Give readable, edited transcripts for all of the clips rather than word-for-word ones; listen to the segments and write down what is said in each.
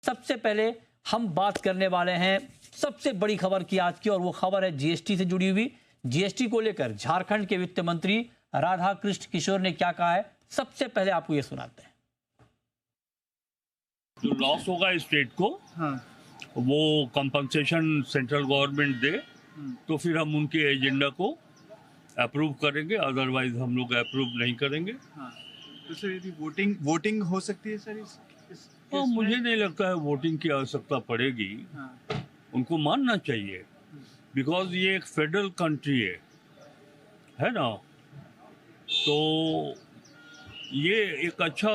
सबसे पहले हम बात करने वाले हैं सबसे बड़ी खबर की आज की, और वो खबर है जीएसटी से जुड़ी हुई। जीएसटी को लेकर झारखंड के वित्त मंत्री राधा कृष्ण किशोर ने क्या कहा है, सबसे पहले आपको ये सुनाते हैं। जो लॉस होगा स्टेट को, वो कंपनसेशन सेंट्रल गवर्नमेंट दे, तो फिर हम उनके एजेंडा को अप्रूव करेंगे, अदरवाइज हम लोग अप्रूव नहीं करेंगे। तो सर यदि वोटिंग हो सकती है सर इस मुझे नहीं लगता है वोटिंग की आवश्यकता पड़ेगी। उनको मानना चाहिए, बिकॉज ये एक फेडरल कंट्री है ना। तो ये एक अच्छा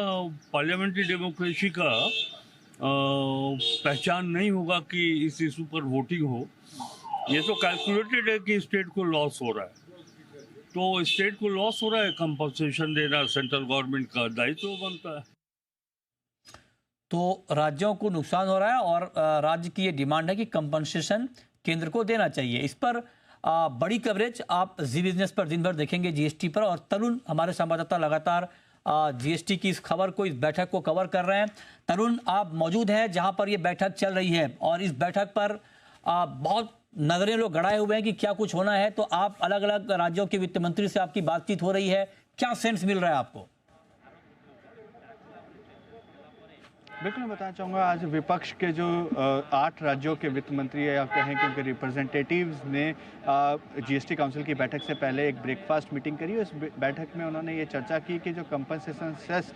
पार्लियामेंट्री डेमोक्रेसी का पहचान नहीं होगा कि इस इशू पर वोटिंग हो। ये तो कैलकुलेटेड है कि स्टेट को लॉस हो रहा है, तो स्टेट को लॉस हो रहा है, कंपनसेशन देना सेंट्रल गवर्नमेंट का दायित्व बनता है। तो राज्यों को नुकसान हो रहा है और राज्य की ये डिमांड है कि कंपनसेशन केंद्र को देना चाहिए। इस पर बड़ी कवरेज आप जी बिजनेस पर दिन भर देखेंगे, जीएसटी पर। और तरुण हमारे संवाददाता लगातार जीएसटी की इस खबर को, इस बैठक को कवर कर रहे हैं। तरुण, आप मौजूद हैं जहां पर ये बैठक चल रही है, और इस बैठक पर बहुत नजरें लोग गड़ाए हुए हैं कि क्या कुछ होना है। तो आप अलग अलग राज्यों के वित्त मंत्री से आपकी बातचीत हो रही है, क्या सेंस मिल रहा है आपको? बिल्कुल, मैं बताना चाहूँगा आज विपक्ष के जो 8 राज्यों के वित्त मंत्री या कहें कि उनके रिप्रेजेंटेटिव्स ने जीएसटी काउंसिल की बैठक से पहले एक ब्रेकफास्ट मीटिंग करी। उस बैठक में उन्होंने ये चर्चा की कि जो कंपनसेशन सेस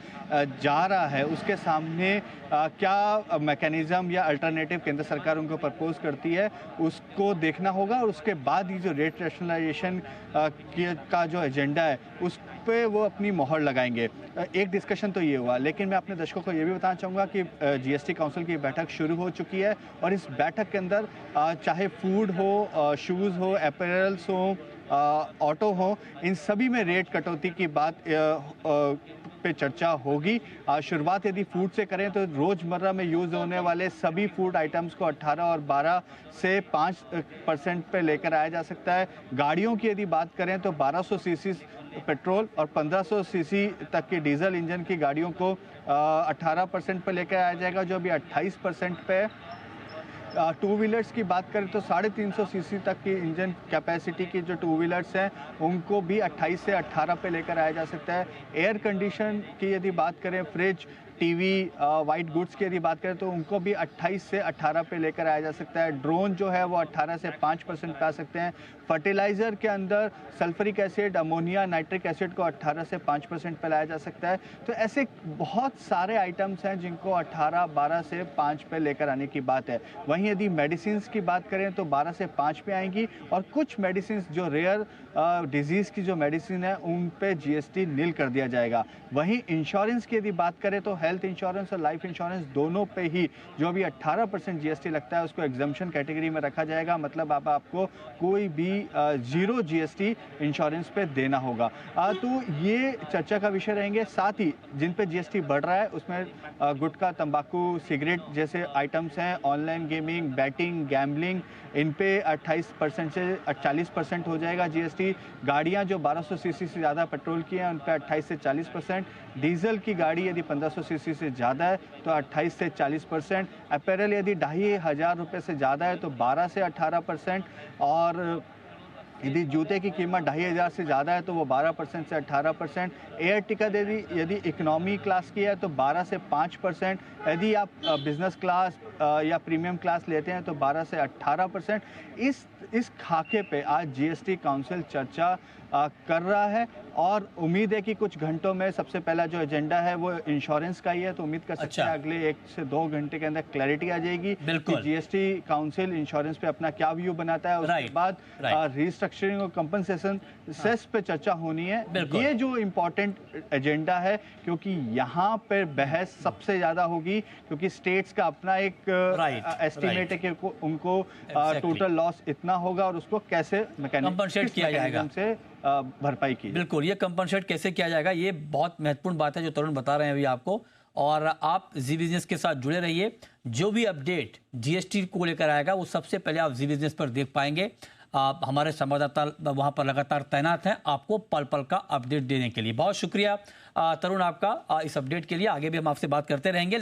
जा रहा है उसके सामने क्या मैकेनिज्म या अल्टरनेटिव केंद्र सरकार उनको प्रपोज करती है, उसको देखना होगा। और उसके बाद ये जो रेट रैशनलाइजेशन का जो एजेंडा है उस पे वो अपनी मोहर लगाएंगे। एक डिस्कशन तो ये हुआ, लेकिन मैं अपने दर्शकों को ये भी बताना चाहूँगा कि जीएसटी काउंसिल की बैठक शुरू हो चुकी है, और इस बैठक के अंदर चाहे फूड हो, शूज़ हो, अपैरल्स हो, ऑटो हो, इन सभी में रेट कटौती की बात पे चर्चा होगी। शुरुआत यदि फूड से करें तो रोज़मर्रा में यूज़ होने वाले सभी फूड आइटम्स को 18 और 12 से 5% पे लेकर आया जा सकता है। गाड़ियों की यदि बात करें तो 1200 सीसी पेट्रोल और 1500 सीसी तक की डीजल इंजन की गाड़ियों को 18% पे लेकर आया जाएगा, जो अभी 28% पे है। टू व्हीलर्स की बात करें तो 350 सीसी तक की इंजन कैपेसिटी की जो टू व्हीलर्स हैं उनको भी 28 से 18 पे लेकर आया जा सकता है। एयर कंडीशन की यदि बात करें, फ्रिज, टीवी, वाइट गुड्स की यदि बात करें तो उनको भी 28 से 18 पे लेकर आया जा सकता है। ड्रोन जो है वो 18 से 5% पे आ सकते हैं। फर्टिलाइज़र के अंदर sulphuric acid, ammonia, nitric acid को 18 से 5% पे लाया जा सकता है। तो ऐसे बहुत सारे आइटम्स हैं जिनको 18, 12 से 5 पे लेकर आने की बात है। वहीं यदि मेडिसिन की बात करें तो 12 से 5 पे आएंगी, और कुछ मेडिसिन जो रेयर डिजीज़ की जो मेडिसिन है उन पे जीएसटी नील कर दिया जाएगा। वहीं इंश्योरेंस की यदि बात करें तो हेल्थ इंश्योरेंस और लाइफ इंश्योरेंस दोनों पे ही जो भी 18% जीएसटी लगता है उसको एग्जम्पशन कैटेगरी में रखा जाएगा। मतलब आपको कोई भी जीरो जीएसटी इंश्योरेंस पे देना होगा। तो ये चर्चा का विषय रहेंगे। साथ ही जिन पे जीएसटी बढ़ रहा है उसमें गुटखा, तंबाकू, सिगरेट जैसे आइटम्स हैं, ऑनलाइन गेमिंग, बैटिंग, गैम्बलिंग, इन पे 28% से 40% हो जाएगा जीएसटी। गाड़ियां जो 1200 सीसी से ज़्यादा पेट्रोल की हैं उन पे 28 से 40%। डीजल की गाड़ी यदि 1500 सीसी से ज़्यादा है तो 28 से 40%। अपैरल यदि 2500 रुपये से ज़्यादा है तो 12 से 18%। और यदि जूते की कीमत 2500 से ज़्यादा है तो वो 12% से 18%। एयर टिकट यदि इकोनॉमी क्लास की है तो 12 से 5%। यदि आप बिजनेस क्लास या प्रीमियम क्लास लेते हैं तो 12 से 18%। इस खाके पे आज जीएसटी काउंसिल चर्चा कर रहा है, और उम्मीद है कि कुछ घंटों में सबसे पहला जो एजेंडा है वो इंश्योरेंस का ही है। तो उम्मीद कर सकते हैं अगले 1 से 2 घंटे के अंदर क्लैरिटी आ जाएगी कि जीएसटी काउंसिल इंश्योरेंस पे अपना क्या व्यू बनाता है। उसके बाद रिस्ट्रक्चरिंग और कंपनसेशन सेस पे चर्चा होनी है। ये जो इम्पोर्टेंट एजेंडा है, क्योंकि यहाँ पर बहस सबसे ज़्यादा होगी, क्योंकि स्टेट्स का अपना एक एस्टिमेट है कि उनको टोटल लॉस इतना होगा और उसको कैसे कंपनसेट किया जाएगा, से भरपाई की। बिल्कुल, ये कंपनसेट कैसे किया जाएगा, ये बहुत महत्वपूर्ण बात है जो तरुण बता रहे हैं अभी आपको। और आप जी बिजनेस के साथ जुड़े रहिए, जो भी अपडेट जीएसटी को लेकर आएगा वो सबसे पहले आप जी बिजनेस पर देख पाएंगे। हमारे संवाददाता वहां पर लगातार तैनात हैं आपको पल पल का अपडेट देने के लिए। बहुत शुक्रिया तरुण आपका इस अपडेट के लिए। आगे भी हम आपसे बात करते रहेंगे।